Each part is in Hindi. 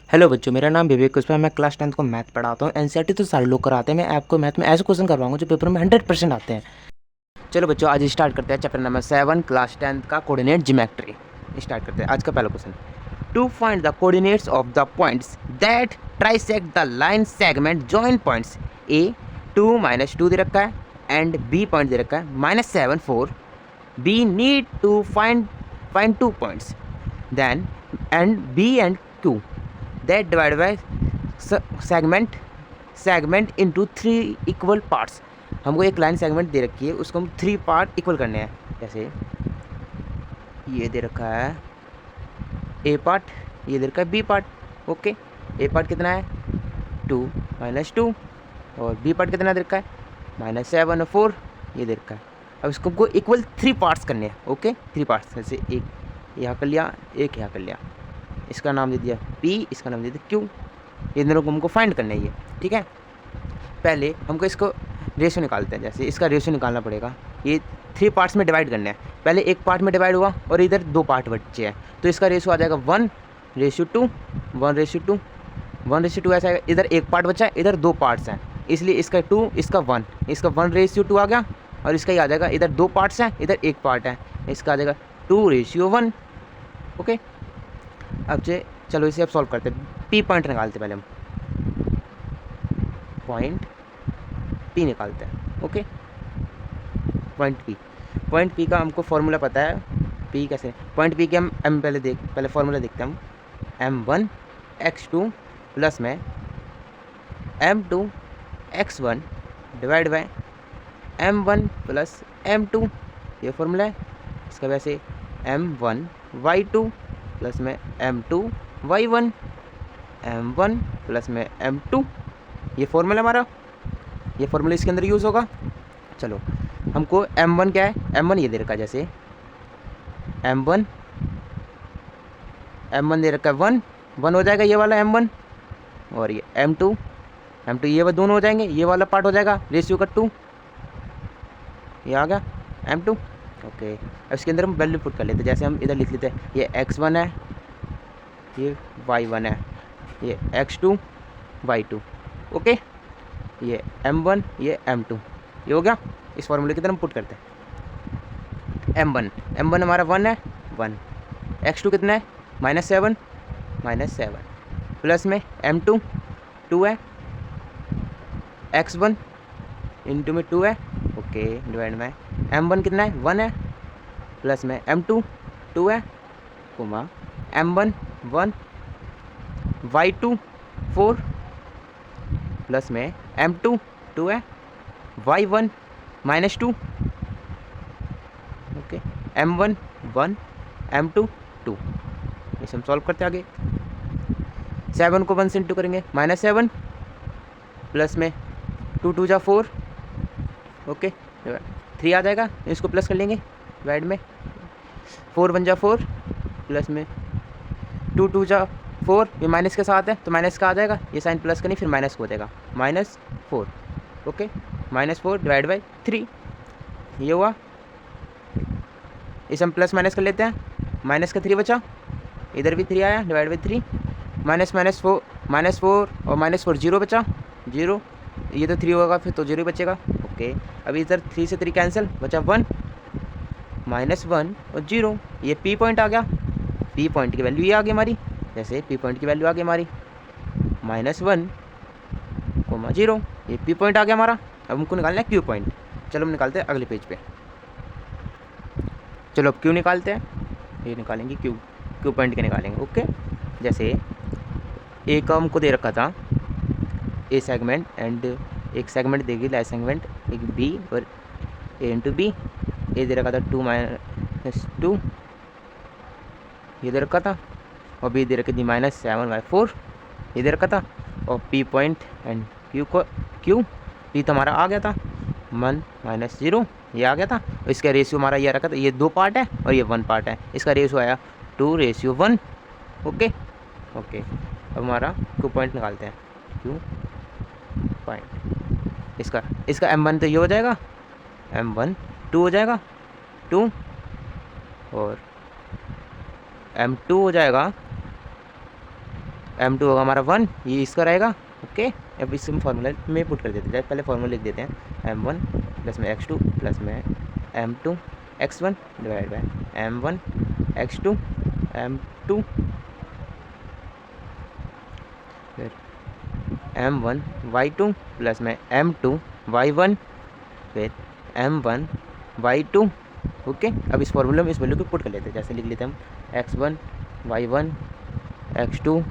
हेलो बच्चों, मेरा नाम विवेक पुष्पा। मैं क्लास 10th को मैथ पढ़ाता हूँ। एनसीईआरटी तो सारे लोग कराते हैं। मैं आपको मैथ में ऐसे क्वेश्चन करवाऊंगा जो पेपर में 100% आते हैं। चलो बच्चों, आज स्टार्ट करते हैं चैप्टर नंबर 7 क्लास 10th का कोऑर्डिनेट ज्योमेट्री। स्टार्ट करते हैं आज का पहला question. To find the coordinates of the points that trisect the line segment joint points A 2 - 2 दे रखा है एंड बी पॉइंट दे रखा है -7 4। We need to find 2 points then and B and Q that divided by segment into 3 equal parts. हमको एक लाइन सेगमेंट दे रखी है, उसको हम 3 पार्ट इक्वल करने हैं। जैसे ये दे रखा है ए पार्ट, ये दे रखा है बी पार्ट। ओके, ए पार्ट कितना है 2 - 2 और बी पार्ट कितना दे रखा है -7 और 4 ये दे रखा है। अब इसको हमको इक्वल 3 पार्ट्स करने हैं। Okay, 3 parts. जैसे एक यहाँ कर लिया, एक यहाँ कर लिया, इसका नाम दे दिया P, इसका नाम दे दिया Q। ये दोनों को हमको फाइंड करना है ये, ठीक है। पहले हमको इसको रेशियो निकालते हैं। जैसे इसका रेशियो निकालना पड़ेगा। ये 3 पार्ट्स में डिवाइड करना है। पहले एक पार्ट में डिवाइड हुआ और इधर 2 पार्ट बचे हैं, तो इसका रेशियो आ जाएगा 1:2 1:2 1:2 ऐसा है। इधर एक पार्ट बचा है, इधर 2 पार्ट्स हैं, इसलिए इसका 2, इसका 1, इसका 1:2 आ गया। और इसका ही आ जाएगा, इधर 2 पार्ट्स हैं, इधर एक पार्ट है, इसका आ जाएगा 2:1। ओके, अब चलो इसे अब सॉल्व करते हैं। पी पॉइंट निकालते हैं। पहले हम पॉइंट पी निकालते हैं। ओके, पॉइंट पी का हमको फॉर्मूला पता है। पी कैसे, पॉइंट पी के हम पहले फॉर्मूला देखते हैं हम। m1x2 प्लस में m2x1 divide by m1 plus m2, ये फॉर्मूला है इसका। वैसे m1y2 प्लस में m2y1 m1 प्लस में m2, ये फॉर्मूला हमारा, ये फॉर्मूला इसके अंदर यूज़ होगा। चलो, हमको m1 क्या है, m1 ये दे रखा है। जैसे m1 दे रखा है 1 हो जाएगा ये वाला m1, और ये m2 ये दोनों हो जाएंगे, ये वाला पार्ट हो जाएगा रेशियो का 2, ये आ गया m2। ओके, अब इसके अंदर हम वैल्यू पुट कर लेते हैं। जैसे हम इधर लिख लेते हैं, ये x1 है, ये y1 है, ये x2 y2। ओके, ये m1 ये m2, ये हो गया। इस फॉर्मूले की तरह हम पुट करते हैं। m1 हमारा 1 है 1, x2 कितना है -7 प्लस में m2 2 है, x1 इंटू में 2 है। ओके, डिवाइड में m1 कितना है 1 है, प्लस में m2 2 है, कोमा m1 1 y2 4 प्लस में m2 2 है, y1 -2। ओके, m1 1 m2 2, इसे हम सॉल्व करते आगे। 7 को 1 से इंटू करेंगे, -7 प्लस में 2 2 जा 4। ओके, 3 आ जाएगा, इसको प्लस कर लेंगे डिवाइड में। 4 1 जा 4 प्लस में 2 2 जा 4, ये माइनस के साथ है तो माइनस का आ जाएगा, ये साइन प्लस का नहीं फिर माइनस हो जाएगा -4। ओके, -4 डिवाइड बाई 3, ये हुआ। इसे हम प्लस माइनस कर लेते हैं। माइनस का 3 बचा, इधर भी 3 आया डिवाइड बाई 3, -4 और -4 0 बचा, 0, ये तो 3 होगा फिर तो 0 ही बचेगा। ओके, अभी इधर 3 से 3 कैंसिल, बचा 1 -1 और 0, ये पी पॉइंट आ गया। पी पॉइंट की वैल्यू ये आ गई हमारी। जैसे पी पॉइंट की वैल्यू आ गई हमारी -1, 0, ये पी पॉइंट आ गया हमारा। अब हमको निकालना है क्यू पॉइंट। चलो हम निकालते हैं अगले पेज पे। चलो अब क्यू निकालते हैं, ये निकालेंगे क्यू पॉइंट के निकालेंगे। ओके, जैसे ए का हमको दे रखा था ए सेगमेंट एंड एक सेगमेंट देगी लाइन सेगमेंट, एक बी और ए इंटू बी। ए दे रखा था 2 - 2, ये दे रखा था, और बी दे रखी थी -7/4, ये दे रखा था। और P point and Q P तो हमारा आ गया था 1 -0, ये आ गया था। और इसका रेशियो हमारा ये रखा था, ये 2 पार्ट है और ये 1 पार्ट है, इसका रेशियो आया 2:1। ओके, अब हमारा क्यू पॉइंट निकालते हैं। क्यू पॉइंट, इसका m1 तो ये हो जाएगा, m1 2 हो जाएगा 2, और m2 हो जाएगा M2 होगा हमारा 1, ये इसका रहेगा। ओके, अब इसमें फार्मूला में पुट कर देते हैं। पहले फार्मूला लिख देते हैं M1 प्लस में X2 प्लस में M2 X1 divide by M1 X2 M2 फिर M1 Y2 प्लस में M2 Y1 फिर M1 Y2। ओके, अब इस फॉर्मूले में इस वैल्यू को पुट कर लेते हैं। जैसे लिख लेते हैं हम X1 Y1 X2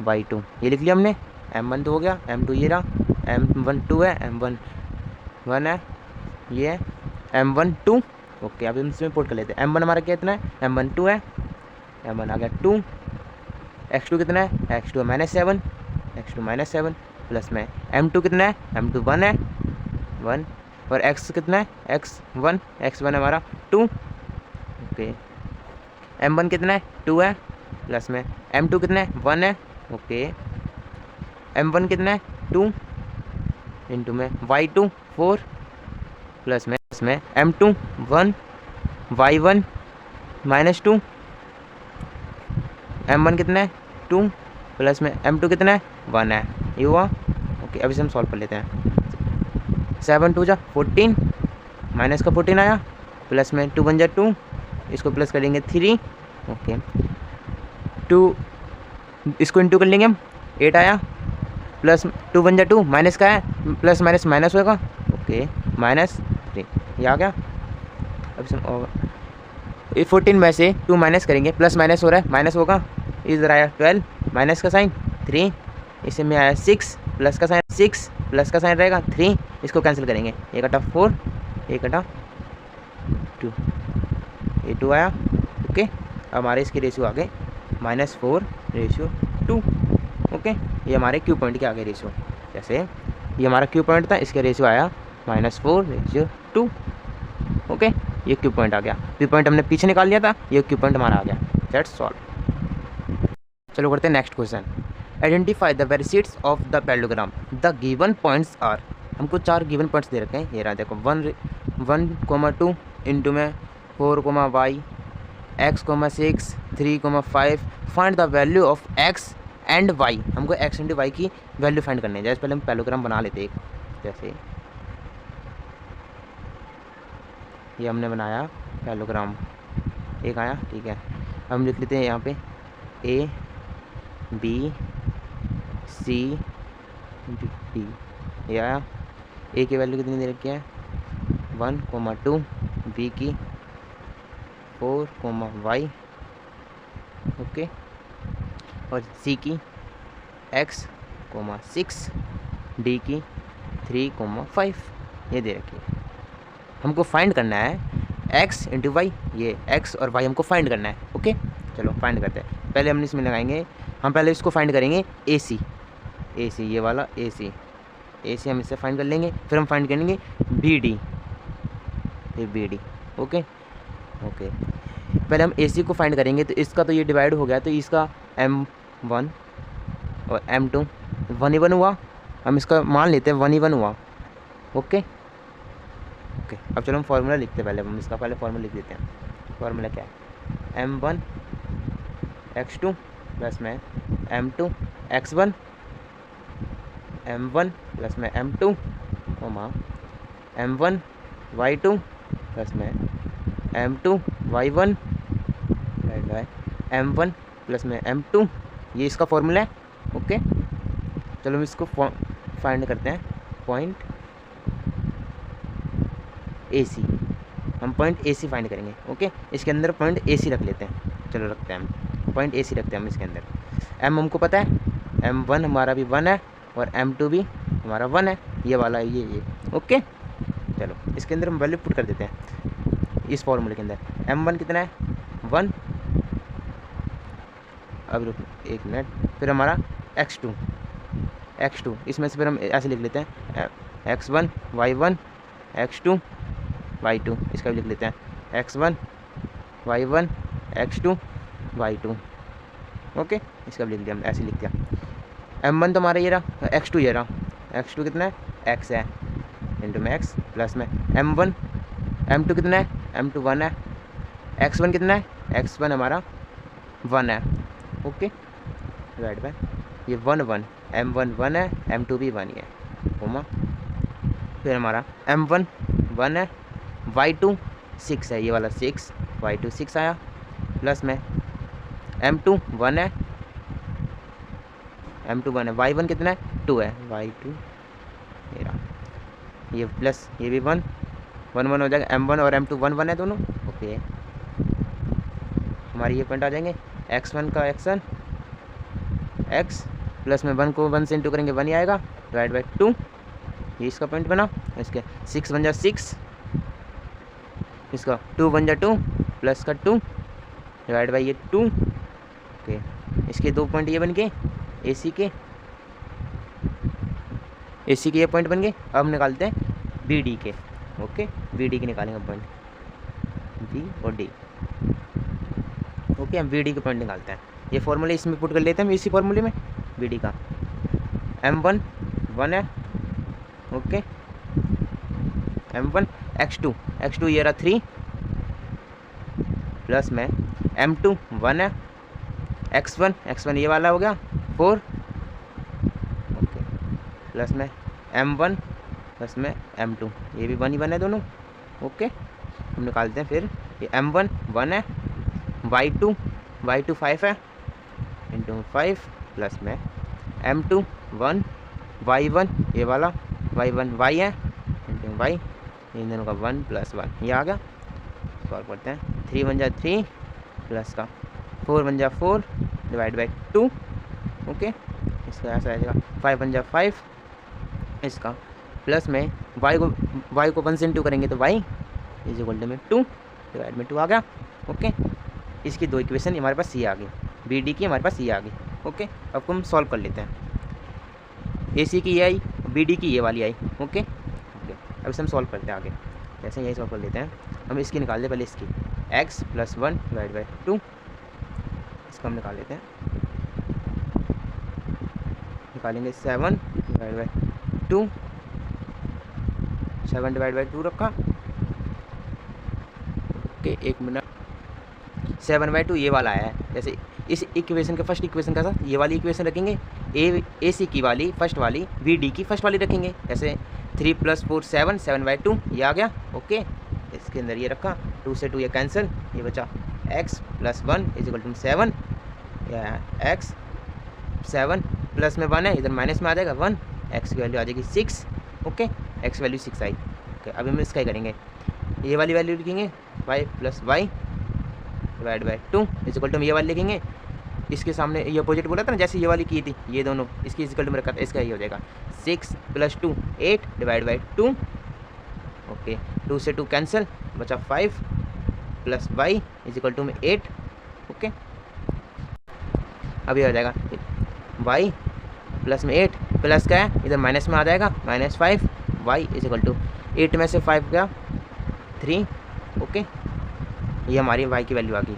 Y2, ये लिख लिया हमने। M1 तो हो गया, M2 ये रहा, M1 2 है, M1 1 है, ये है M1 2। ओके, अब हम इसमें पुट कर लेते हैं। M1 हमारा कितना है, M1 2 है, M1 आ गया 2। X2 कितना है, X2 -7, X2 -7 प्लस में M2 कितना है, M2 1 है 1, और X कितना है, X1 हमारा 2। ओके, M1 कितना है, 2 है, प्लस में M2 कितना है, 1 है। ओके, M1 कितना है, 2 इंटू में Y2 4 प्लस में M2 1 Y1 -2, M1 कितना है, 2 प्लस में M2 कितना है, 1 है, ये हुआ। ओके, अब इसे हम सॉल्व कर लेते हैं। 7 2 जा 14, माइनस का 14 आया, प्लस में 2 1 जा 2, इसको प्लस करेंगे 3। ओके, 2 इसको इंटू कर लेंगे हम, 8 आया, प्लस 2 1 जा 2, माइनस का है, प्लस माइनस माइनस होगा। ओके, -3 ये आ गया। अब इस 14 में से 2 माइनस करेंगे, प्लस माइनस हो रहा है, माइनस होगा, इधर आया 12, माइनस का साइन 3, इसे में आया 6, प्लस का साइन 6, प्लस का साइन रहेगा 3, इसको कैंसिल करेंगे, 1 कटा 4, 1 कटा 2, ये 2 आया। ओके, हमारे इसकी रेशियो आ गए -4/2। ओके, ये हमारे क्यू पॉइंट के आगे रेशियो, जैसे ये हमारा क्यू पॉइंट था, इसका रेशियो आया -4/2। ओके, ये क्यू पॉइंट आ गया। क्यू पॉइंट हमने पीछे निकाल लिया था, ये क्यू पॉइंट हमारा आ गया। That's solve. चलो करते हैं next question. Identify the vertices of the parallelogram, the given points are. हमको 4 गिवन पॉइंट्स दे रखे हैं, ये रहा देखो 1,2 इंटू में 4, X, 6, 3, 5। Find the value of X and Y। हमको X एंड Y की वैल्यू फाइंड करनी है। जैसे पहले हम पैरेललोग्राम बना लेते हैं एक, जैसे ये हमने बनाया पैरेललोग्राम एक आया, ठीक है। हम लिख लेते हैं यहाँ पे A B C D, ये आया। A की वैल्यू कितनी दे रखी है, 1, 2, B की 4, Y, ओके, और C की X, 6, D की 3, 5, ये दे रखी है। हमको फाइंड करना है X इंटू वाई, ये X और Y हमको फाइंड करना है। ओके, चलो फाइंड करते हैं। पहले हम इसमें लगाएंगे, हम पहले इसको फाइंड करेंगे AC, ये वाला AC हम इससे फाइंड कर लेंगे। फिर हम फाइंड करेंगे BD, फिर BD। ओके, पहले हम AC को फाइंड करेंगे, तो इसका तो ये डिवाइड हो गया, तो इसका M1 और M2 1 ही 1 हुआ। हम इसका मान लेते हैं 1 ही 1 हुआ। ओके, अब चलो हम फार्मूला लिखते हैं। पहले हम इसका फार्मूला लिख देते हैं। फार्मूला क्या है, M1 X2 प्लस में M2 X1, M1 प्लस में M2 M1 Y2 प्लस में M2 Y1 M1 प्लस में M2, ये इसका फॉर्मूला है। ओके, चलो हम इसको फाइंड करते हैं। पॉइंट AC, हम पॉइंट AC फाइंड करेंगे। ओके, इसके अंदर पॉइंट AC रख लेते हैं। चलो रखते हैं हम पॉइंट AC रखते हैं हम इसके अंदर। M हमको पता है, M1 हमारा भी 1 है और M2 भी हमारा 1 है, ये वाला ये। ओके, चलो इसके अंदर हम वैल्यू पुट कर देते हैं इस फॉर्मूले के अंदर। M1 कितना है, 1। अब रुक एक मिनट, फिर हमारा X2, इसमें से फिर हम ऐसे लिख लेते हैं X1 Y1 X2 Y2, इसका भी लिख लेते हैं X1 Y1 X2 Y2। Okay, इसका भी लिख दिया, ऐसे लिख दिया। M1 तो हमारा ये रहा, X2 ये रहा। X2 कितना है, X है, इंटू में X प्लस में M1, M2 कितना है, M2 1 है। X1 कितना है, X1 हमारा 1 है। ओके, डिवाइड बाय ये 1 1, M1 1 है, M2 भी 1 ही है, कोमा। फिर हमारा M1 1 है, Y2 6 है, ये वाला 6, Y2 6 आया, प्लस में M2 1 है, M2 1 है, Y1 कितना है 2 है, Y2 मेरा ये प्लस ये भी 1 1 1 हो जाएगा, M1 और M2 1 1 है दोनों, ओके। हमारी ये पॉइंट आ जाएंगे, x1 का x1 x प्लस में 1 को 1 से इंटू करेंगे 1 ही आएगा, डिवाइड बाई 2, ये इसका पॉइंट बना। इसके 6 बन जा 6, इसका 2 बन जा 2 प्लस का 2 डिवाइड बाई ये 2, ओके। इसके 2 पॉइंट ये बन गए AC के ये पॉइंट बन गए। अब निकालते हैं BD के, ओके। BD के निकालेंगे पॉइंट, B और D, ओके। हम BD के पॉइंट निकालते हैं, ये फॉर्मूले इसमें पुट कर लेते हैं हम, इसी फॉर्मूले में BD का। M1 1 है, ओके, M1 x2 ये रहा 3, प्लस में M2 1 है, x1 ये वाला हो गया 4, ओके, प्लस में M1 प्लस में M2 ये भी 1 ही 1 है दोनों, ओके। हम निकालते हैं फिर, ये M1 1 है, Y2 5 है, इंटू 5 प्लस में M2 1, Y1 ये वाला Y1 Y है, इंटू Y, इन दोनों का 1 प्लस 1 ये आ गया। सॉल्व करते हैं, 3 बन जा 3 प्लस का 4 बन जा 4 डिवाइड बाई 2, ओके। इसका ऐसा आ जाएगा 5 बन जा 5, इसका प्लस में y को 1 से इंटू करेंगे तो y इज इक्वल टू में 2 डिवाइड में 2 आ गया, ओके। इसकी 2 इक्वेशन हमारे पास ये आ गई, BD की हमारे पास ये आ गई, ओके। अब हम सॉल्व कर लेते हैं, AC की ये आई, BD की ये वाली आई, ओके। अब इसे हम सॉल्व करते हैं आगे, जैसे यही सॉल्व कर लेते हैं। हम इसकी निकाल दें पहले, इसकी x प्लस 1 डिवाइड बाई 2, इसको हम निकाल लेते हैं, निकालेंगे 7 डिवाइड बाई 2, 7 डिवाइड बाई 2 रखा, ओके। 1 मिनट, 7 बाई 2 ये वाला आया है। जैसे इस इक्वेशन के फर्स्ट इक्वेशन का साथ ये वाली इक्वेशन रखेंगे, AC की वाली फर्स्ट वाली BD की फर्स्ट वाली रखेंगे, जैसे 3 प्लस 4 7 बाई 2 ये आ गया, ओके। इसके अंदर ये रखा, 2 से 2 ये कैंसिल, ये बचा x plus 1 is equal to 7, या x 7 प्लस में 1 है, इधर माइनस में आ जाएगा 1, x की वैल्यू आ जाएगी 6, ओके। x वैल्यू 6 आई, ओके। अभी हम इसका ही करेंगे, ये वाली वैल्यू लिखेंगे y plus Y divide by 2 is equal to ये वाली लिखेंगे, इसके सामने ये अपोजिट बोला था ना, जैसे ये वाली की थी, ये दोनों इसकी इक्वल टू में रखा था, इसका ये हो जाएगा 6 प्लस 2 8 डिवाइड बाई 2, ओके। 2 से 2 कैंसिल, बचा 5 plus Y is equal to में 8, ओके। अब ये हो जाएगा y प्लस में 8 प्लस का है, इधर माइनस में आ जाएगा -5, y इज इक्वल टू 8 में से 5 गया 3, ओके। ये हमारी y की वैल्यू आ गई,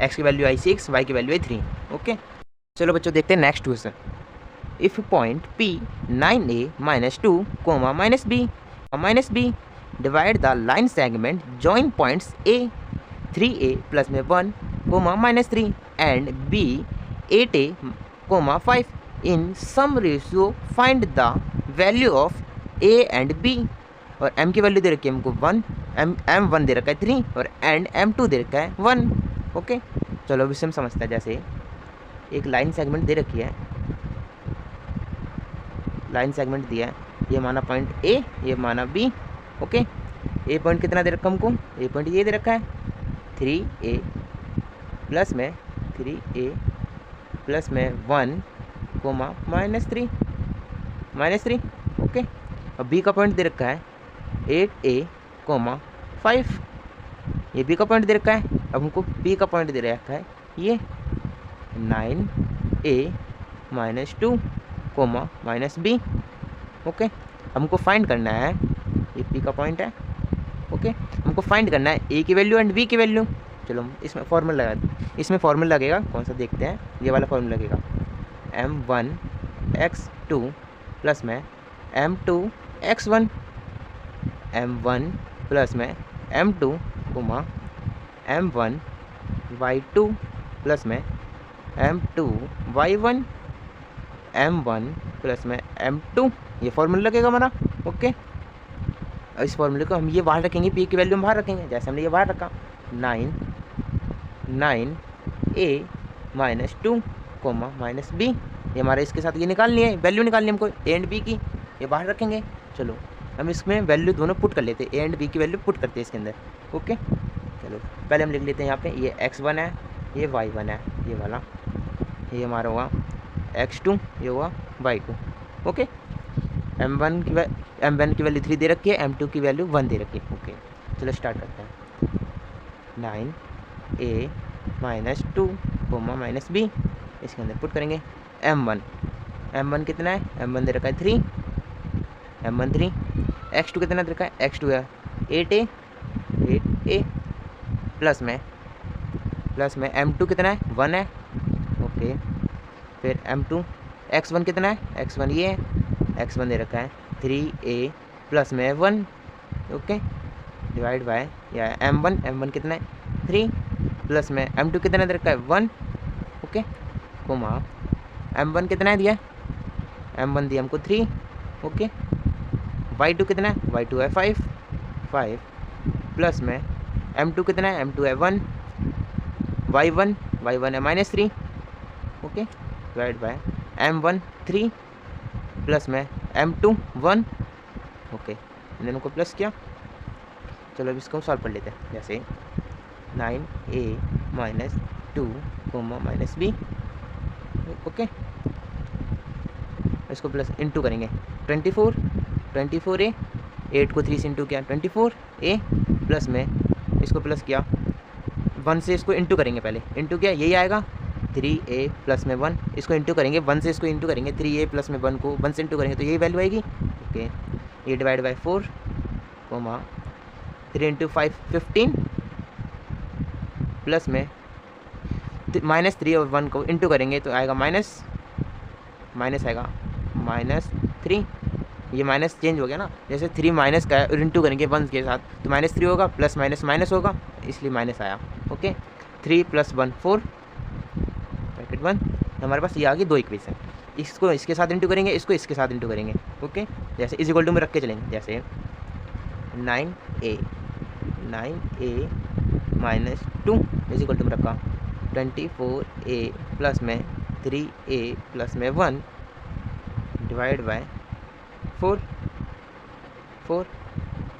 x की वैल्यू आई 6, y की वैल्यू आई 3, ओके। चलो बच्चों देखते हैं next question. If point P 9a -2, -b divide the line segment join points A 3a plus में 1, -3 and B 8a, 5 in some ratio, find the value of A and B। और M की वैल्यू दे रखी है हमको 1, M1 दे रखा है 3 और एंड M2 दे रखा है 1, ओके। चलो अभी से हम समझते हैं, जैसे एक लाइन सेगमेंट दे रखी है, लाइन सेगमेंट दिया है, ये माना पॉइंट A, ये माना B, ओके। A पॉइंट कितना दे रखा हमको, A पॉइंट ये दे रखा है 3a प्लस में 3a प्लस में 1, -3, ओके। अब B का पॉइंट दे रखा है 8a, 5, ये B का पॉइंट दे रखा है। अब हमको B का पॉइंट दे रखा है ये 9a -2, -b, ओके। हमको फाइंड करना है, ये P का पॉइंट है, ओके। हमको फाइंड करना है A की वैल्यू एंड B की वैल्यू। चलो इसमें फॉर्मूला लगा, इसमें फॉर्मूला लगेगा, कौन सा देखते हैं, ये वाला फॉर्मूला लगेगा, M1 x2 प्लस में M2 x1, M1 प्लस में M2, M1 y2 प्लस में M2 y1, m1 प्लस में m2, ये फॉर्मूला लगेगा हमारा। ओके, इस फॉर्मूले को हम ये बाहर रखेंगे, पी की वैल्यू हम बाहर रखेंगे, जैसे हमने ये बाहर रखा 9 माइनस 2 कोमा माइनस बी, ये हमारा इसके साथ ये निकालनी है, वैल्यू निकालनी है हमको ए एंड बी की, ये बाहर रखेंगे। चलो हम इसमें वैल्यू दोनों पुट कर लेते हैं, ए एंड बी की वैल्यू पुट करते हैं इसके अंदर। ओके, चलो पहले हम लिख लेते हैं यहाँ पे, ये x1 है, ये y1 है, ये वाला, ये हमारा हुआ x2, ये हुआ y2। ओके, m1 की वैल्यू 3 दे रखी है, m2 की वैल्यू 1 दे रखी है। ओके, चलो स्टार्ट करते हैं। 9a minus 2 comma minus B, इसके अंदर पुट करेंगे। m1 कितना है, m1 दे रखा है 3, m1 3, x2 कितना दे रखा है, x2 है 8a प्लस में m2 कितना है, 1 है। ओके, फिर m2, x1 कितना है, x1 ये है, x1 दे रखा है 3a प्लस में 1। ओके, डिवाइड बाय या m1 कितना है 3 प्लस में m2 कितना दे रखा है 1। ओके, कोमा m1 कितना है दिया, m1 दिया हमको 3। ओके, y2 कितना है, y2 है 5 प्लस में m2 कितना है, m2 है 1, y1 है -3। Okay, divide by m1 3 plus में m2 1। ओके, इन दोनों को प्लस किया। चलो अब इसको सॉल्व कर लेते हैं, जैसे 9a minus 2 comma minus B. Okay, इसको प्लस इंटू करेंगे 24a, 8 को 3 से इंटू किया 24a प्लस में इसको प्लस किया 1 से, इसको इंटू करेंगे, पहले इंटू किया यही आएगा 3a प्लस में 1, इसको इंटू करेंगे 1 से, इसको इंटू करेंगे 3a प्लस में 1 को 1 से इंटू करेंगे तो यही वैल्यू आएगी। ओके, ये divide by 4 comma 3 into 5 15 plus में -3 और 1 को इंटू करेंगे तो आएगा माइनस आएगा -3। ये माइनस चेंज हो गया ना, जैसे 3 माइनस का है इंटू करेंगे 1 के साथ तो -3 होगा, प्लस माइनस होगा, इसलिए माइनस आया। ओके, 3 + 1 4 ब्रैकेट 1, हमारे पास ये आ गई 2 इक्वेशन। इसको इसके साथ इंटू करेंगे, इसको इसके साथ इंटू करेंगे। ओके, जैसे इज इक्वल टू में रख के चलेंगे, जैसे 9a minus 2 is equal to में रखा 24a प्लस में 3a प्लस में 1 डिवाइड बाय 4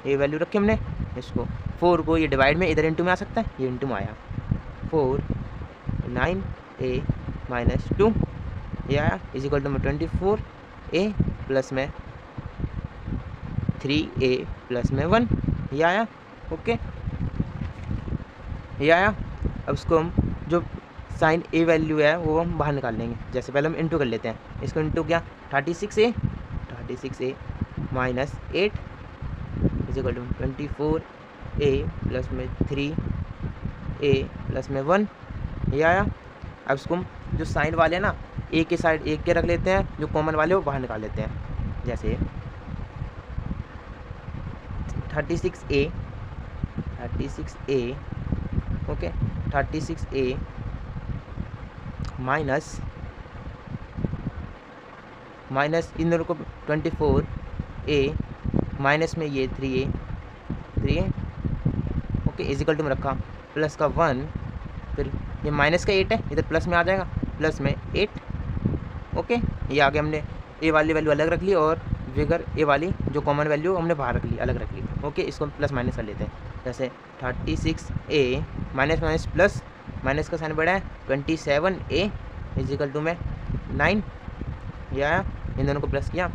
ये वैल्यू रखी हमने, इसको 4 को ये डिवाइड में इधर इंटू में आ सकता है, ये इंटू में आया 4 9a माइनस 2 ये आया इज इक्वल टू में 24a प्लस में 3a प्लस में 1 ये आया। ओके, ये आया। अब इसको हम जो साइन ए वैल्यू है वो हम बाहर निकाल लेंगे, जैसे पहले हम इंटू कर लेते हैं, इसको इंटू किया 36a minus 8 is equal to 24a plus में 3a प्लस में 1 ये आया। अब इसको हम जो साइन वाले हैं ना, ए के साइड एक के रख लेते हैं, जो कॉमन वाले वो बाहर निकाल लेते हैं, जैसे 36a ओके 36a माइनस इन दोनों को 24a माइनस में ये 3a okay is equal to में रखा प्लस का 1, फिर ये माइनस का 8 है, इधर प्लस में आ जाएगा, प्लस में 8। ओके, ये आगे हमने ए वाली वैल्यू अलग रख ली और फिगर ए वाली जो कॉमन वैल्यू हमने बाहर रख ली, अलग रख ली। ओके, इसको प्लस माइनस कर लेते हैं, जैसे 36a माइनस प्लस माइनस का साइन बड़ा है 27a इज इक्वल टू में 9 ये आया, इन दोनों को प्लस किया।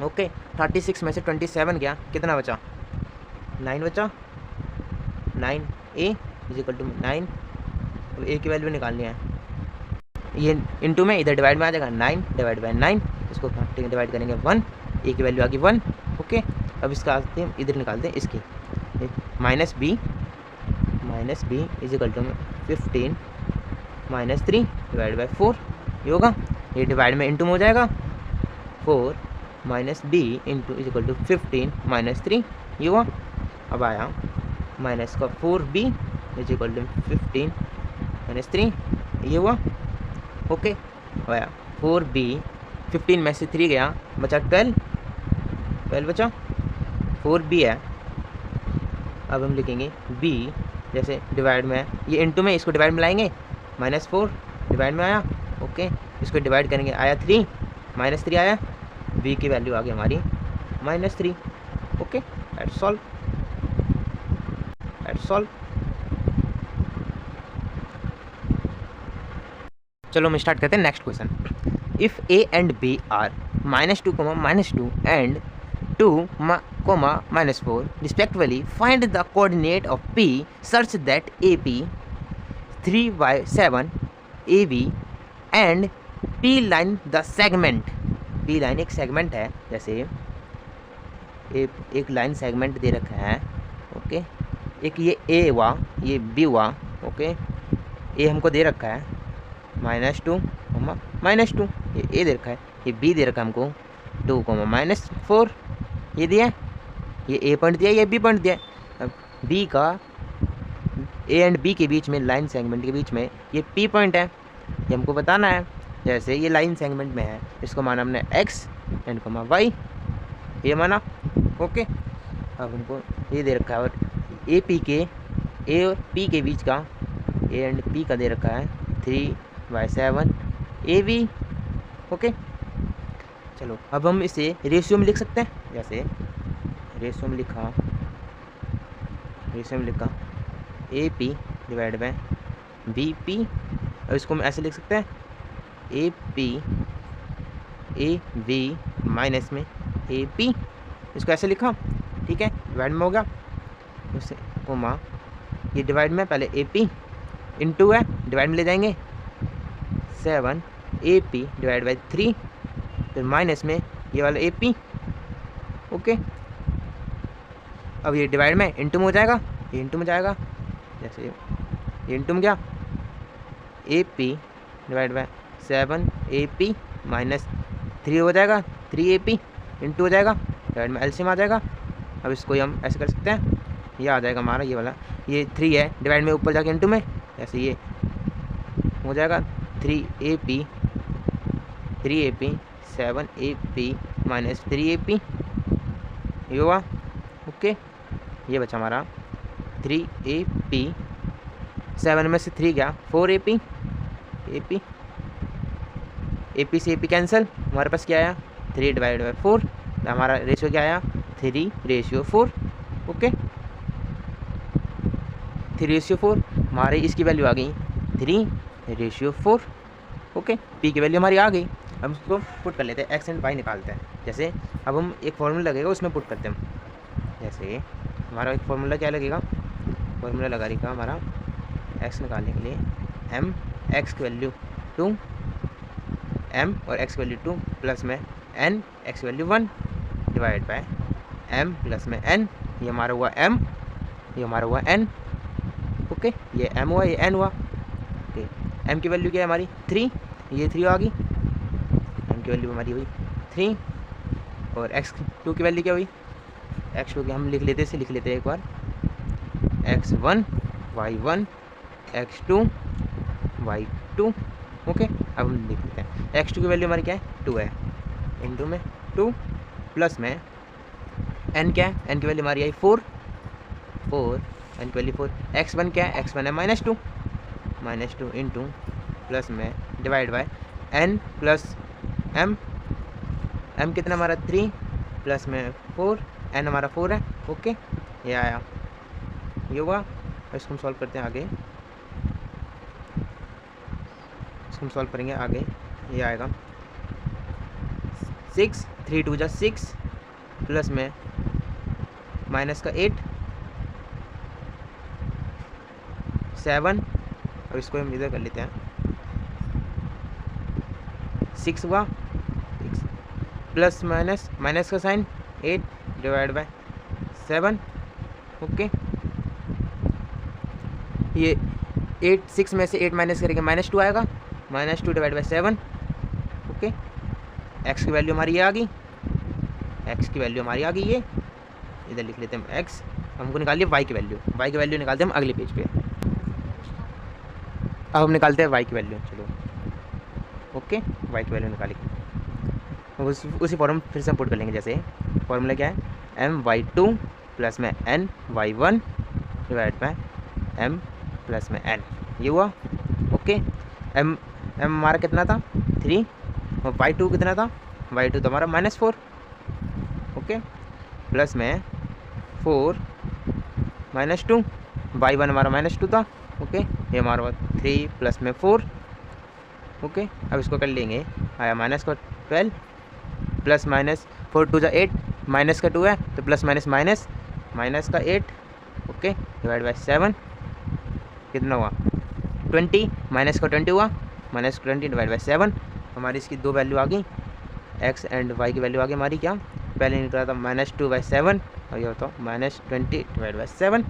ओके, 36 में से 27 गया, कितना बचा 9 बचा, 9a इज इक्वल टू 9, अब ए की वैल्यू निकालनी है, ये इंटू में इधर डिवाइड में आ जाएगा 9 डिवाइड बाय 9, इसको डिवाइड करेंगे 1, ए की वैल्यू आ गई 1। ओके, अब इसका आते हैं इधर निकालते हैं इसकी minus B is equal to 15 minus 3 divide by 4 ये होगा, ये डिवाइड में इंटू में हो जाएगा 4 minus B into is equal to 15 minus 3 ये हुआ। अब आया माइनस का 4b is equal to 15 minus 3 ये हुआ। ओके, आया 4b, 15 में से 3 गया, बचा 12 बचा, 4b है। अब हम लिखेंगे b, जैसे डिवाइड में है, ये इंटू में, इसको डिवाइड में लाएंगे, -4 डिवाइड में आया, ओके, इसको डिवाइड करेंगे, आया 3, -3 आया, b की वैल्यू आ गई हमारी -3, ओके, लेट्स सॉल्व। चलो हम स्टार्ट करते हैं next question. If a and b are -2, -2 and 2, -4 respectively, find the coordinate of p such that AP 3/7 AB and P line the segment। P line एक सेगमेंट है, जैसे एक लाइन सेगमेंट दे रखा है, ओके, एक ये A हुआ, ये B हुआ, ओके, A हमको दे रखा है -2, -2, ये A दे रखा है, ये B दे रखा है हमको 2, -4, ये दिया, ये A पॉइंट दिया, ये B पॉइंट दिया। अब B का A एंड B के बीच में, लाइन सेगमेंट के बीच में ये P पॉइंट है, ये हमको बताना है। जैसे ये लाइन सेगमेंट में है, इसको माना हमने X एंड Y, ये माना, ओके। अब हमको ये दे रखा है, और A और P के बीच का, A एंड P का दे रखा है 3/7 AB, ओके। चलो अब हम इसे रेशियो में लिख सकते हैं, जैसे रेशियो में लिखा AP डिवाइड बाय BP, और इसको हम ऐसे लिख सकते हैं AB माइनस में AP, इसको ऐसे लिखा, ठीक है, डिवाइड में होगा, उससे कोमा, ये डिवाइड में पहले AP इंटू है, डिवाइड में ले जाएंगे 7 AP डिवाइड बाई 3, फिर माइनस में ये वाला AP, ओके। अब ये डिवाइड में इंटू में हो जाएगा, ये इंटू में जाएगा, जैसे ये इंटू में गया, AP divide by 7 AP minus 3 हो जाएगा, 3 AP इंटू हो जाएगा, डिवाइड में एलसीएम आ जाएगा। अब इसको हम ऐसे कर सकते हैं, ये आ जाएगा हमारा, ये वाला, ये 3 है, डिवाइड में ऊपर जाके इंटू में, ऐसे ये हो जाएगा 3AP 7AP माइनस 3AP, ये हुआ, ओके। ये बचा हमारा 3AP, 7 में से 3 गया, 4AP, AP से AP कैंसिल, हमारे पास क्या आया 3 डिवाइड बाई 4, हमारा रेशियो क्या आया 3/4, ओके। 3/4, हमारी इसकी वैल्यू आ गई 3/4, ओके। P की वैल्यू हमारी आ गई। हम उसको पुट कर लेते हैं, x एंड y निकालते हैं। जैसे अब हम एक फॉर्मूला लगेगा, उसमें पुट करते हैं। जैसे हमारा एक फॉर्मूला क्या लगेगा, फॉर्मूला लगा रहेगा हमारा x निकालने के लिए, m x की वैल्यू 2, m और x की वैल्यू 2 प्लस में n x की value 1 divide by m plus में n, ये हमारा हुआ m, ये हमारा हुआ n, ओके। ये m हुआ, ये n हुआ, ओके। m की वैल्यू क्या है हमारी 3, ये 3 आ गई, m की वैल्यू हमारी हुई 3, और x2 की वैल्यू क्या हुई, x2 की हम लिख लेते हैं एक बार, x1 y1 x2 y2, okay. अब हम लिख लेते हैं, x2 की वैल्यू हमारी क्या है 2 है, इंटू में 2 प्लस में n क्या है, n की वैल्यू हमारी आई 4, n की वैल्यू 4, x1 क्या है, x1 है -2 इंटू प्लस में divide by n plus m कितना हमारा 3 प्लस में 4, n हमारा 4 है, ओके। ये आया, ये हुआ। इसको हम सॉल्व करते हैं आगे, इसको हम सॉल्व करेंगे आगे, ये आएगा 6, 3 2 जा 6 प्लस में माइनस का 8 7, और इसको हम इधर कर लेते हैं, 6 हुआ, 6 प्लस माइनस का साइन 8 डिवाइड बाय 7, ओके। ये 6 में से 8 माइनस करेंगे -2 आएगा, -2 डिवाइड बाय 7, ओके। x की वैल्यू हमारी ये आ गई, ये इधर लिख लेते हैं हम x, हमको निकाल लिया y की वैल्यू निकालते हैं हम अगले पेज पे। अब हम निकालते हैं y की वैल्यू, चलो ओके, वाई की वैल्यू निकाली। उसी फॉर्म फिर से हम पुट कर लेंगे। जैसे फॉर्मूला क्या है, एम वाई टू प्लस में N Y one divide by M plus में एन, ये हुआ। ओके, एम एम हमारा कितना था 3 और वाई टू कितना था, वाई टू तो हमारा -4। ओके, प्लस में 4 -2, वाई वन हमारा -2 था। ओके, ये हमारा 3 प्लस में 4। ओके, अब इसको कर लेंगे, आया माइनस का 12 प्लस माइनस 4 2 8, माइनस का 2 है तो प्लस माइनस माइनस, माइनस का 8। ओके, डिवाइड बाय 7 कितना हुआ 20, माइनस का 20 हुआ, माइनस 20 डिवाइड बाय 7। हमारी इसकी दो वैल्यू आ गई, एक्स एंड वाई की वैल्यू आ गई हमारी। क्या पहले निकला था -2/7 और ये होता -20 डिवाइड बाय 7,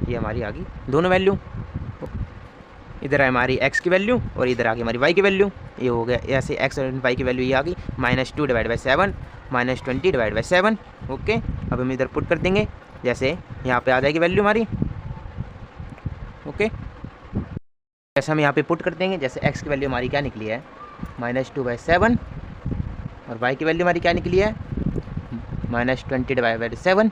ये हमारी आ गई दोनों वैल्यू। इधर है हमारी x की वैल्यू और इधर आ गई हमारी y की वैल्यू। ये हो गया ऐसे x और y की वैल्यू ये आ गई -2 divide by 7, -20 divide by 7। Okay, अब हम इधर पुट कर देंगे, जैसे यहाँ पे आ जाएगी वैल्यू हमारी। ओके, जैसे हम यहाँ पे पुट कर देंगे, जैसे x की वैल्यू हमारी क्या निकली है -2/7 और y की वैल्यू हमारी क्या निकली है -20 डिवाइड बाई 7,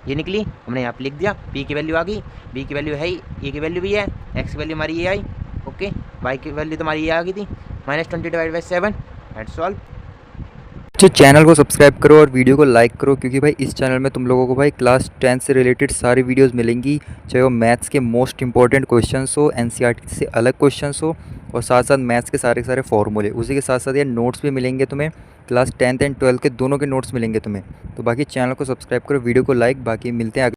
ये निकली। हमने यहाँ पे लिख दिया, p की वैल्यू आ गई, b की वैल्यू है ही, e की वैल्यू भी है, x की वैल्यू हमारी ये आई। ओके, y की वैल्यू तो हमारी ये आ गई थी -20 डिवाइड बाई 7 एंड सॉल्व। तो चैनल को सब्सक्राइब करो और वीडियो को लाइक करो, क्योंकि भाई इस चैनल में तुम लोगों को भाई क्लास 10 से रिलेटेड सारी वीडियोस मिलेंगी, चाहे वो मैथ्स के मोस्ट इंपॉर्टेंट क्वेश्चंस हो, एनसीईआरटी से अलग क्वेश्चंस हो, और साथ साथ मैथ्स के सारे सारे फॉर्मूले। उसी के साथ साथ ये नोट्स भी मिलेंगे तुम्हें, क्लास 10th एंड 12th के दोनों के नोट्स मिलेंगे तुम्हें। तो बाकी चैनल को सब्सक्राइब करो, वीडियो को लाइक, बाकी मिलते हैं